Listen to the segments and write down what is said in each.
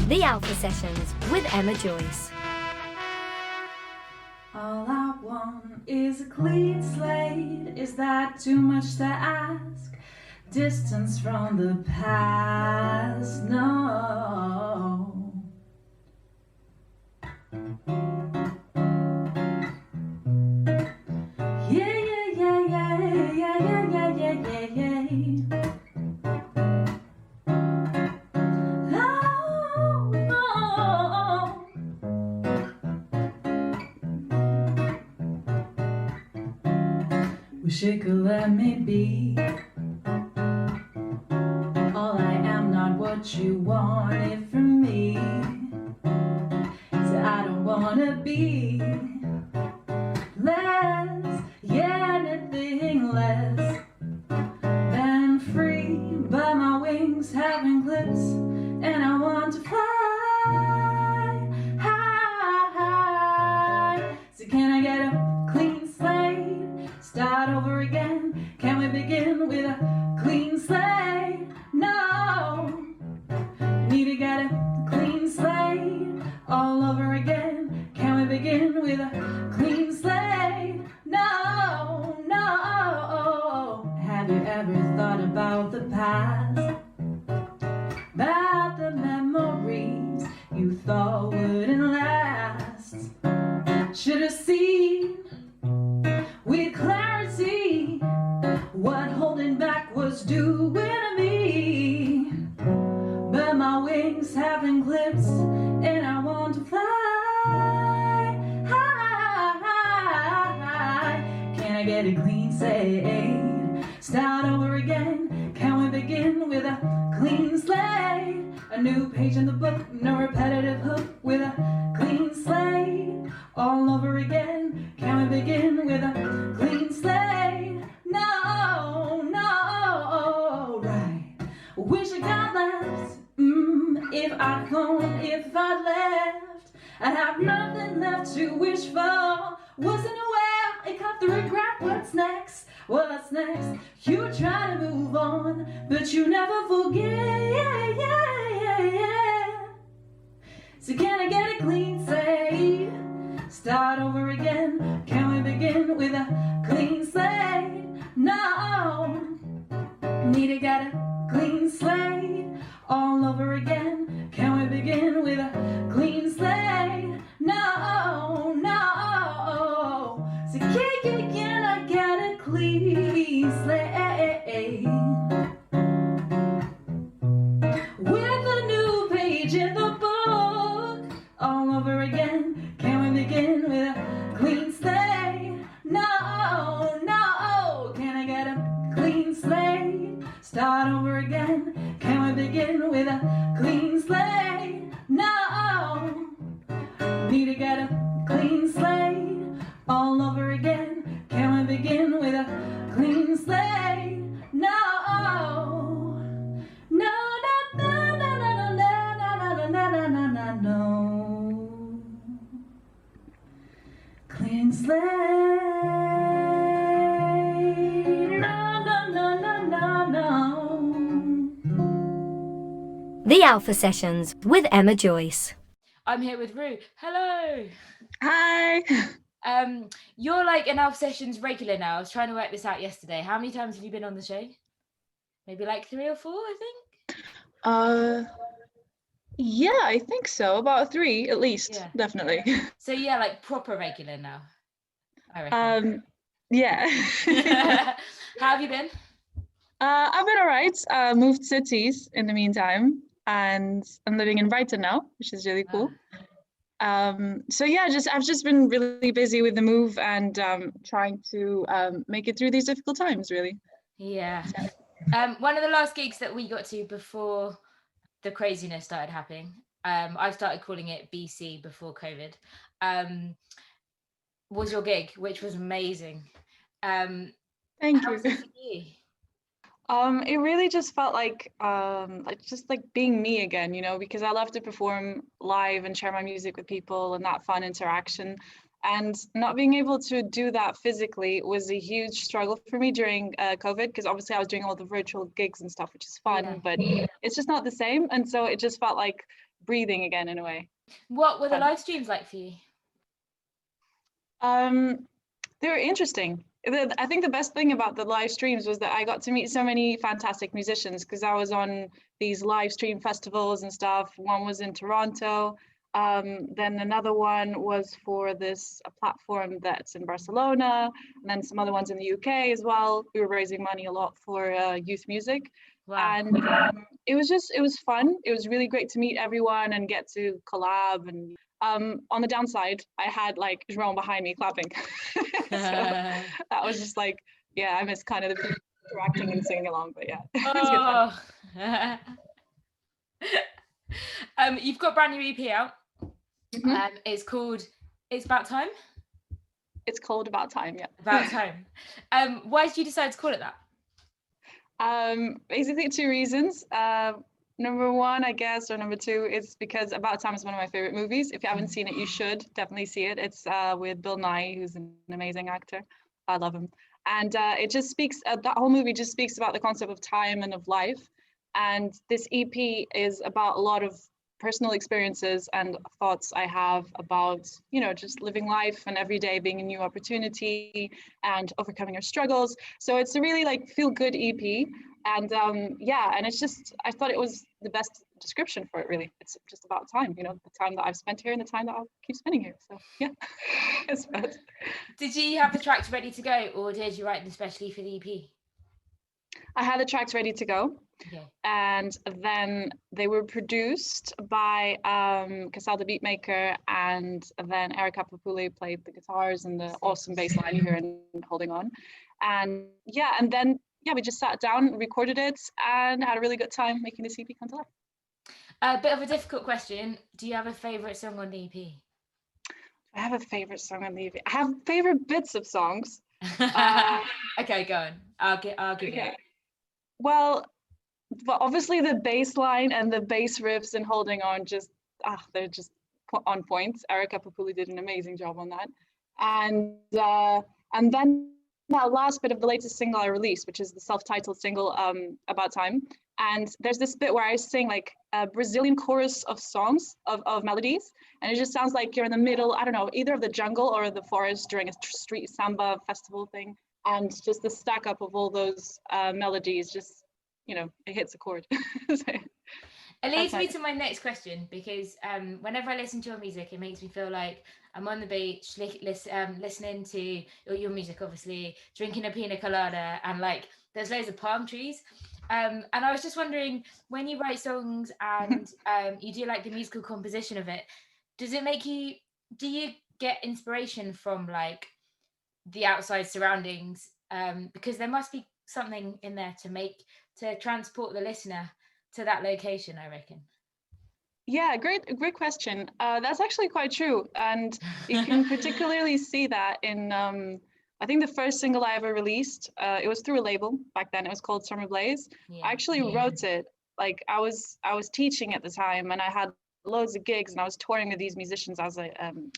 The Alpha Sessions with Emma Joyce. All I want is a clean slate. Is that too much to ask? Distance from the past, no. Yeah, yeah, yeah, yeah, yeah, yeah, yeah, yeah, yeah, yeah. Wish it could let me be all I am, not what you wanted from me. So I don't wanna be less, yeah, anything less than free. But my wings having clips, and I want to fly high. So can I get a clean slate? Start over again. Can we begin with a clean slate? No. Need to get a clean slate all over again. Can we begin with a clean slate? No, no. Have you ever thought about the past? About the memories you thought wouldn't last? Should have seen with clarity what holding back was doing to me. But my wings having clips, and I want to fly high. Can I get a clean slate? Start over again. Can we begin with a clean slate? A new page in the book, no repetitive hook, with a clean slate all over again. Can we begin with a clean slate? No, no, right. Wish I got left. If I'd gone, if I'd left, I'd have nothing left to wish for. Wasn't aware, it caught the regret. What's next? What's next? You try to move on, but you never forget. So can I get a clean slate? Start over again. Can we begin with a clean slate? No. Need to get a clean slate all over again. Can we begin with a clean slate? No, no. So can I get a clean slate? With a new page in the book all over again. Can we begin with a clean slate? No, no. Can I get a clean slate? Start over again. Can we begin with a clean slate? No. Need to get a clean slate all over again. Can we begin with a clean slate? No. No, no, no, no, no, no, no, no, no, no, no. Clean slate. No, no, no, no, no, no. The Alpha Sessions with Emma Joyce. I'm here with Rue. Hello. Hi. You're like an Alpha Sessions regular now. I was trying to work this out yesterday. How many times have you been on the show? Maybe like 3 or 4, I think. Yeah, I think so. About 3 at least. Yeah. Definitely. So yeah, like proper regular now, I reckon. Yeah. How have you been? I've been all right. Moved cities in the meantime, and I'm living in Brighton now, which is really cool. So yeah, I've just been really busy with the move and trying to make it through these difficult times, really. Yeah. One of the last gigs that we got to before the craziness started happening, I started calling it BC, before COVID, was your gig, which was amazing. Thank how you. was it for you? It really just felt like just like being me again, you know, because I love to perform live and share my music with people and that fun interaction. And not being able to do that physically was a huge struggle for me during COVID, because obviously I was doing all the virtual gigs and stuff, which is fun, but it's just not the same. And so it just felt like breathing again in a way. What were the live streams like for you? They were interesting. I think the best thing about the live streams was that I got to meet so many fantastic musicians, because I was on these live stream festivals and stuff. One was in Toronto, then another one was for this platform that's in Barcelona, and then some other ones in the UK as well. We were raising money a lot for youth music. Wow. And it was fun. It was really great to meet everyone and get to collab. And on the downside, I had like Jerome behind me clapping. So that was just like, yeah, I miss kind of the people interacting and singing along, but yeah. It was good. You've got a brand new EP out. Mm-hmm. It's called It's About Time. It's called About Time, yeah. About Time. Why did you decide to call it that? Basically 2 reasons. Number one, I guess, or number two, is because About Time is one of my favorite movies. If you haven't seen it, you should definitely see it. It's with Bill Nye, who's an amazing actor. I love him. And it just speaks, that whole movie just speaks about the concept of time and of life. And this EP is about a lot of personal experiences and thoughts I have about, you know, just living life and every day being a new opportunity and overcoming your struggles. So it's a really like feel good EP. And yeah, and it's just, I thought it was the best description for it, really. It's just about time, you know, the time that I've spent here and the time that I'll keep spending here. So yeah, it's bad. Did you have the tracks ready to go, or did you write them especially for the EP? I had the tracks ready to go. Okay. And then they were produced by Casal the Beatmaker, and then Erica Papule played the guitars and the awesome bass line you hear in Holding On. And yeah, and then yeah, we just sat down, recorded it, and had a really good time making this EP come to life. A bit of a difficult question. Do you have a favourite song on the EP? I have a favourite song on the EP. I have favourite bits of songs. Okay, go on. I'll give Okay. it. Well, but obviously the bass line and the bass riffs and Holding On, just they're just on point. Erica Papuli did an amazing job on that. And then that last bit of the latest single I released, which is the self-titled single, About Time. And there's this bit where I sing like a Brazilian chorus of songs, of melodies. And it just sounds like you're in the middle, I don't know, either of the jungle or the forest during a street samba festival thing. And just the stack up of all those melodies, just, you know, it hits a chord. So, it leads me to my next question, because whenever I listen to your music, it makes me feel like I'm on the beach, listening to your music, obviously, drinking a pina colada, and like there's loads of palm trees. And I was just wondering, when you write songs and you do like the musical composition of it, do you get inspiration from like the outside surroundings? Because there must be something in there to transport the listener to that location, I reckon. Yeah, great question. That's actually quite true. And you can particularly see that in, I think the first single I ever released, it was through a label back then. It was called Summer Blaze. Yeah. I actually wrote it, like I was teaching at the time, and I had loads of gigs, and I was touring with these musicians as a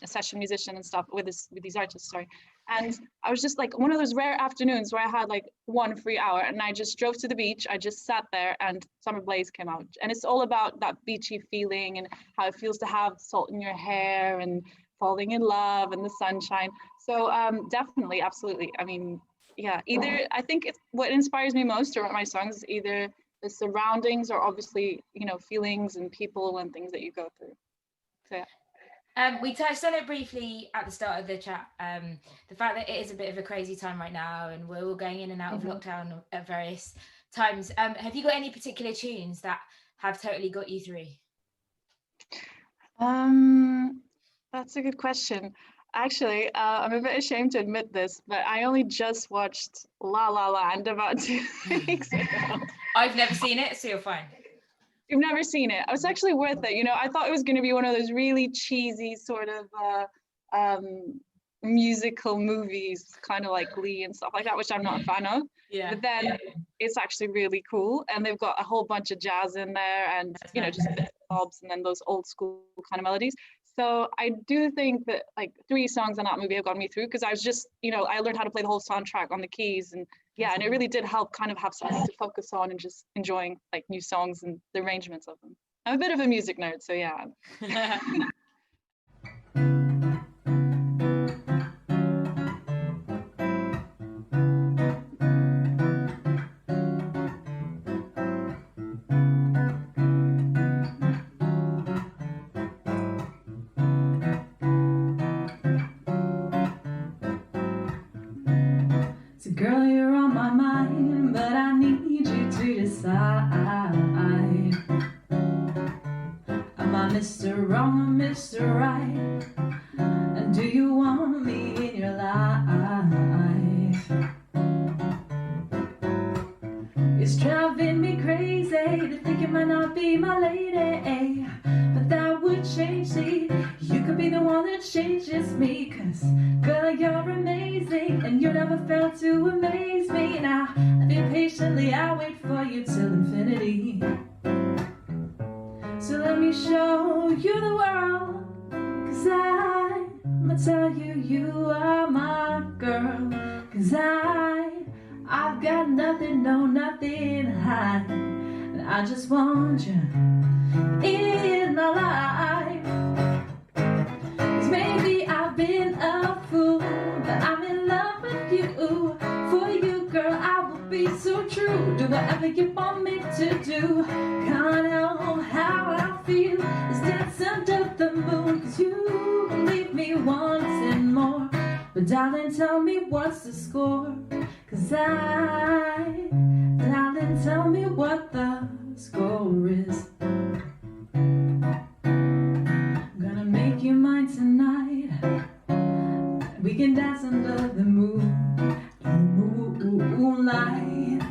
session musician and stuff with these artists, sorry. And I was just like one of those rare afternoons where I had like 1 free hour, and I just drove to the beach. I just sat there, and Summer Blaze came out. And it's all about that beachy feeling and how it feels to have salt in your hair and falling in love and the sunshine. So definitely, absolutely. I mean, yeah, either I think it's what inspires me most to write my songs is either the surroundings or obviously, you know, feelings and people and things that you go through. So yeah. We touched on it briefly at the start of the chat, the fact that it is a bit of a crazy time right now, and we're all going in and out of lockdown at various times. Have you got any particular tunes that have totally got you through? That's a good question. Actually, I'm a bit ashamed to admit this, but I only just watched La La Land about 2 weeks ago. I've never seen it, so you're fine. You've never seen it? It's actually worth it. You know, I thought it was going to be one of those really cheesy sort of musical movies, kind of like Glee and stuff like that, which I'm not a fan of. Yeah. But then it's actually really cool, and they've got a whole bunch of jazz in there, and you know, just bits and bobs, and then those old school kind of melodies. So I do think that like 3 songs in that movie have gotten me through, because I was just, you know, I learned how to play the whole soundtrack on the keys, and yeah, and it really did help kind of have something to focus on and just enjoying like new songs and the arrangements of them. I'm a bit of a music nerd, so yeah. So girl, you're on my mind, but I need you to decide. Am I Mr. Wrong or Mr. Right? And do you want me in your life? It's driving me crazy to think you might not be my lady, but that would change, see. You could be the one that changes me, 'cause girl, you're amazing, and you never fail to amaze me. Now, impatiently I wait for you till infinity. So let me show you the world, 'cause I'ma tell you you are my girl. 'Cause I've got nothing, no nothing to hide, and I just want you in my life. 'Cause maybe I've been a fool, but I'm in love with you. For you, girl, I will be so true. Do whatever you want me to do. Can't help how I feel. It's dance under the moon. 'Cause you leave me wanting more. But darling, tell me what's the score? 'Cause darling, tell me what the score is. I'm gonna make you mine tonight. We can dance under the moonlight.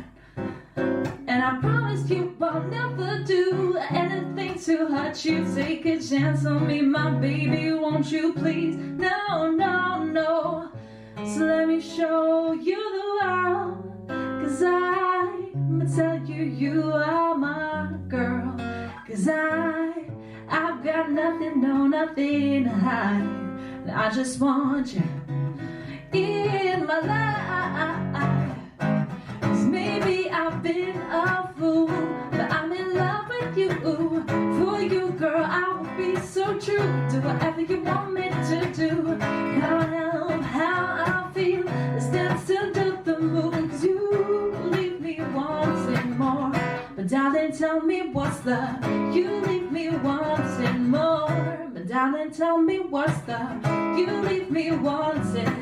And I promise you I'll never do anything to hurt you. Take a chance on me, my baby, won't you please? No, no, no. So let me show you the world, 'cause I'ma tell you you are my girl. 'Cause I've got nothing, no nothing to hide, and I just want you in my life. 'Cause maybe I've been a fool, but I'm in love with you. For you, girl, I will be so true. Do whatever you want me to do. Can't help how I feel. Let's dance under the moon. 'Cause you leave me wanting more. But darling, tell me what's the, you leave me wanting more. But darling, tell me what's the, you leave me wanting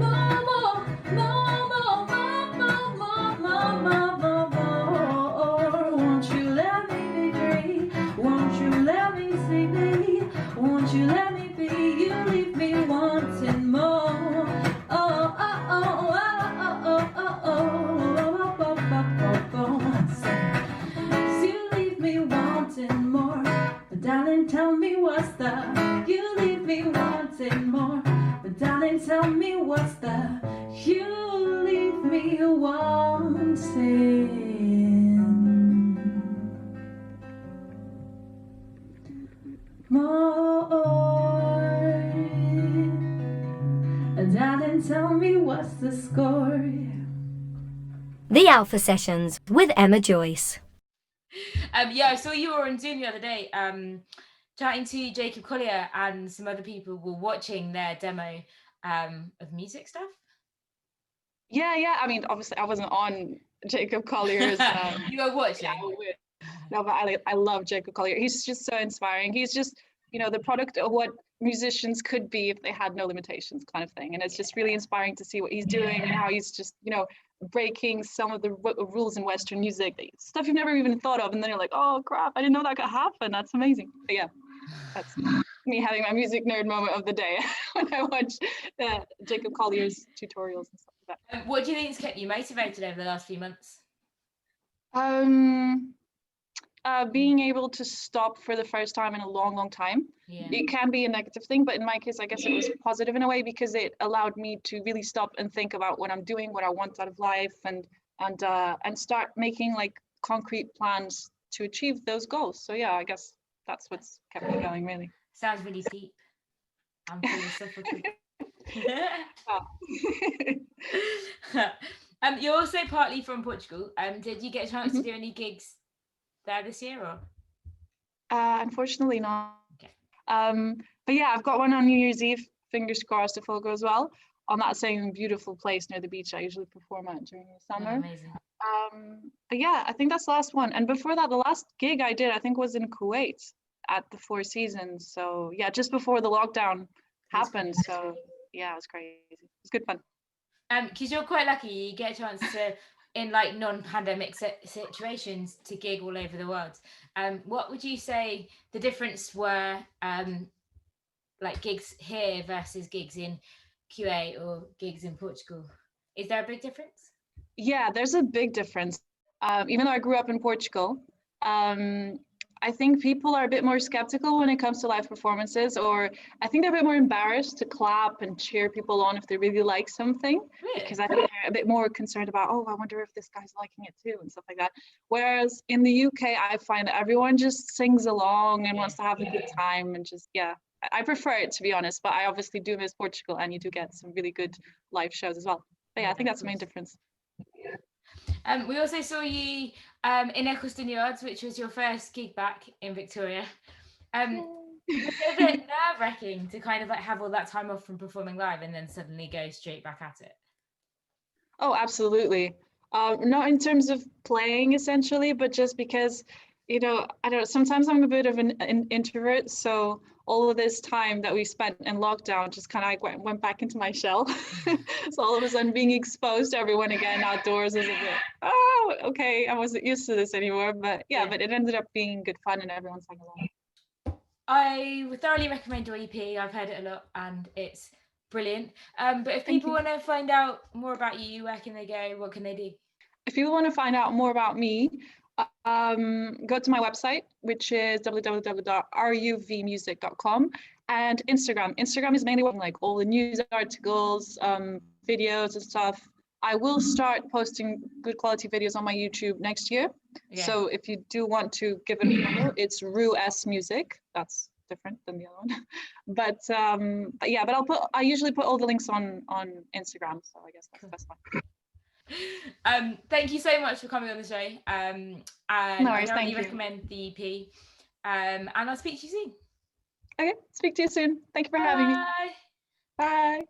more, more, more, more, more, more, more, more, more, more. Won't you let me be free? Won't you let me see me? Won't you let me be? You leave me wanting more. Oh, oh, oh, oh, oh, oh, oh, oh, oh, oh, oh. You leave me wanting more. But darling, tell me what's the, you leave me wanting more. But darling, tell me what's the, you leave me wanting more. Darling, tell me what's the score? The Alpha Sessions with Emma Joyce. Yeah, I saw you were on Zoom the other day, chatting to Jacob Collier, and some other people were watching their demo of music stuff. Yeah. I mean, obviously, I wasn't on Jacob Collier's. You were watching. No, but I love Jacob Collier. He's just so inspiring. He's just, the product of what musicians could be if they had no limitations, kind of thing. And it's just really inspiring to see what he's doing and how he's just, breaking some of the rules in Western music, stuff you've never even thought of, and then you're like, oh crap, I didn't know that could happen. That's amazing. But yeah, that's me having my music nerd moment of the day when I watch Jacob Collier's tutorials and stuff like that. What do you think has kept you motivated over the last few months? Being able to stop for the first time in a long time. Yeah. It can be a negative thing, but in my case, I guess it was positive in a way, because it allowed me to really stop and think about what I'm doing, what I want out of life, and start making like concrete plans to achieve those goals. So yeah, I guess that's what's kept me going, really. Sounds really deep. I'm philosophical. You're also partly from Portugal. Did you get a chance to do any gigs there this year, or? Unfortunately not. Okay. But yeah, I've got one on New Year's Eve. Fingers crossed if all goes well. On that same beautiful place near the beach I usually perform at during the Oh, summer. amazing. But yeah, I think that's the last one. And before that, the last gig I did, I think, was in Kuwait at the Four Seasons. So yeah, just before the lockdown That's happened. great. So yeah, it was crazy. It was good fun. Because you're quite lucky, you get a chance to, in like non-pandemic situations, to gig all over the world. What would you say the difference were, like gigs here versus gigs in QA or gigs in Portugal? Is there a big difference? Yeah, there's a big difference. Even though I grew up in Portugal, I think people are a bit more skeptical when it comes to live performances, or I think they're a bit more embarrassed to clap and cheer people on if they really like something, Really? because I think they're a bit more concerned about, oh, I wonder if this guy's liking it too and stuff like that. Whereas in the UK, I find that everyone just sings along and wants to have a good time and just, yeah, I prefer it, to be honest, but I obviously do miss Portugal, and you do get some really good live shows as well. But yeah, I think that's the main difference. We also saw you in Eccleston Yards, which was your first gig back in Victoria. Was it a bit nerve-wracking to kind of like have all that time off from performing live and then suddenly go straight back at it? Oh, absolutely. Not in terms of playing essentially, but just because, I don't know, sometimes I'm a bit of an introvert. So all of this time that we spent in lockdown just kind of went back into my shell. So all of a sudden being exposed to everyone again outdoors is a bit, oh, okay, I wasn't used to this anymore. But yeah, but it ended up being good fun and everyone sang along. I would thoroughly recommend your EP. I've heard it a lot and it's brilliant. But if people want to find out more about you, where can they go? What can they do? If people want to find out more about me, go to my website, which is www.ruvmusic.com, and Instagram. Instagram is mainly like all the news articles, videos and stuff. I will start posting good quality videos on my YouTube next year. Yeah. So if you do want to give it a follow, it's Ru.S Music. That's different than the other one. But yeah, but I usually put all the links on Instagram. So I guess that's fine. Thank you so much for coming on the show. And no worries, I really recommend the EP. And I'll speak to you soon. Okay, speak to you soon. Thank you for having me. Bye.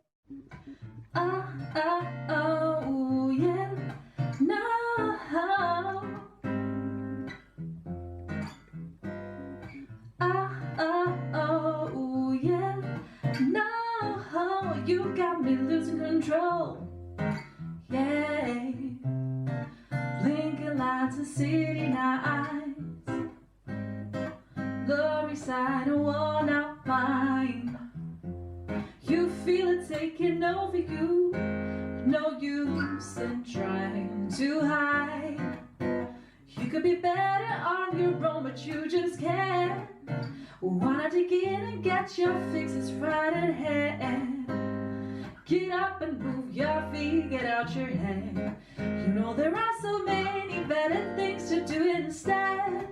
Oh, yeah, no. Oh, yeah, no. You got me losing control. Yeah, blinking lights of city nights, blurry side of worn out mind. You feel it taking over you, no use in trying to hide. You could be better on your own, but you just can't. Why not dig in and get your fixes right at hand? Get up and move your feet, get out your head. You know there are so many better things to do instead.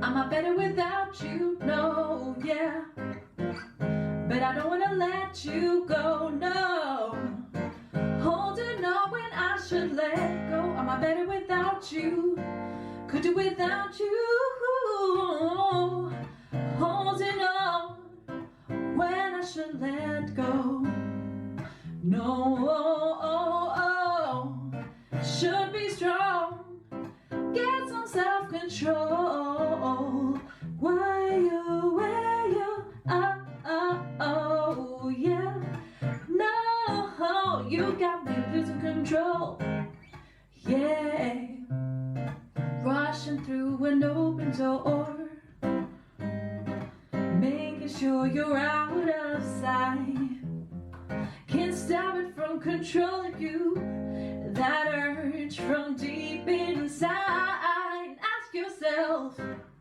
I'm not better without you, no, yeah. But I don't wanna let you go, no. Holding on when I should let go. I'm not better without you, could do without you. Holding on when I should let go. No, should be strong, get some self-control. Why you, oh, yeah. No, you got me losing control. Yeah, rushing through an open door, making sure you're out of sight. Can't stop it from controlling you, that urge from deep inside. Ask yourself,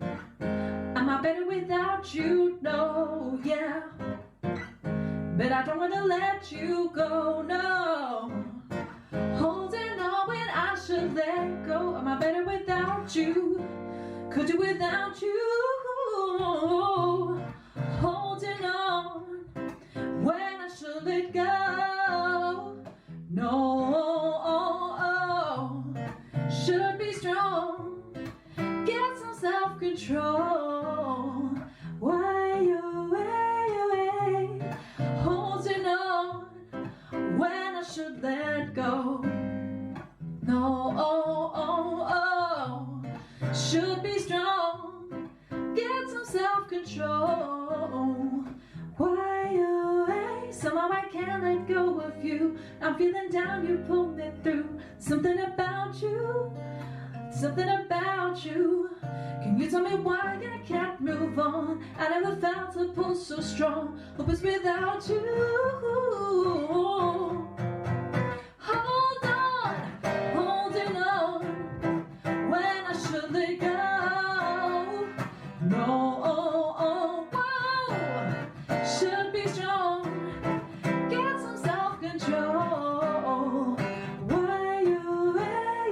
am I better without you? No, yeah. But I don't want to let you go, no. Holding on when I should let go. Am I better without you? Could do without you. Holding on when I should let go. No, should be strong, get self-control. Why you way, holding on when I should let go? No, should be strong, get some self-control. Why away? Somehow I can't let go of you. I'm feeling down, you pull me through. Something about you, something about you. Can you tell me why I can't move on? I never felt a pull so strong. Hope it's without you. Hold on, holding on when I should let go. No, should be strong, get some self-control. Why you way,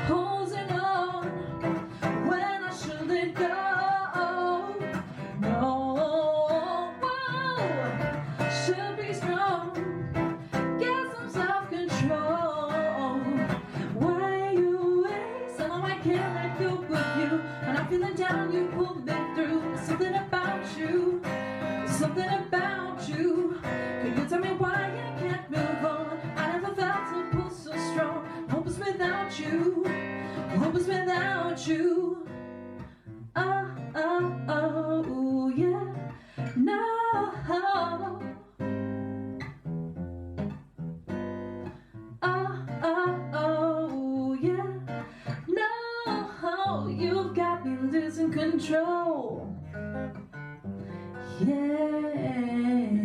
holding on when I should let go? No, should be strong, get some self-control. Why you way? Somehow I can't let go of you. When I'm feeling down, you pull me through. Something about you, something about you. Can you tell me why I can't move on? I never felt a pull so strong. Hope it's without you, hope it's without you. Oh, yeah, no. Oh, yeah, no. You've got me losing control. Yeah.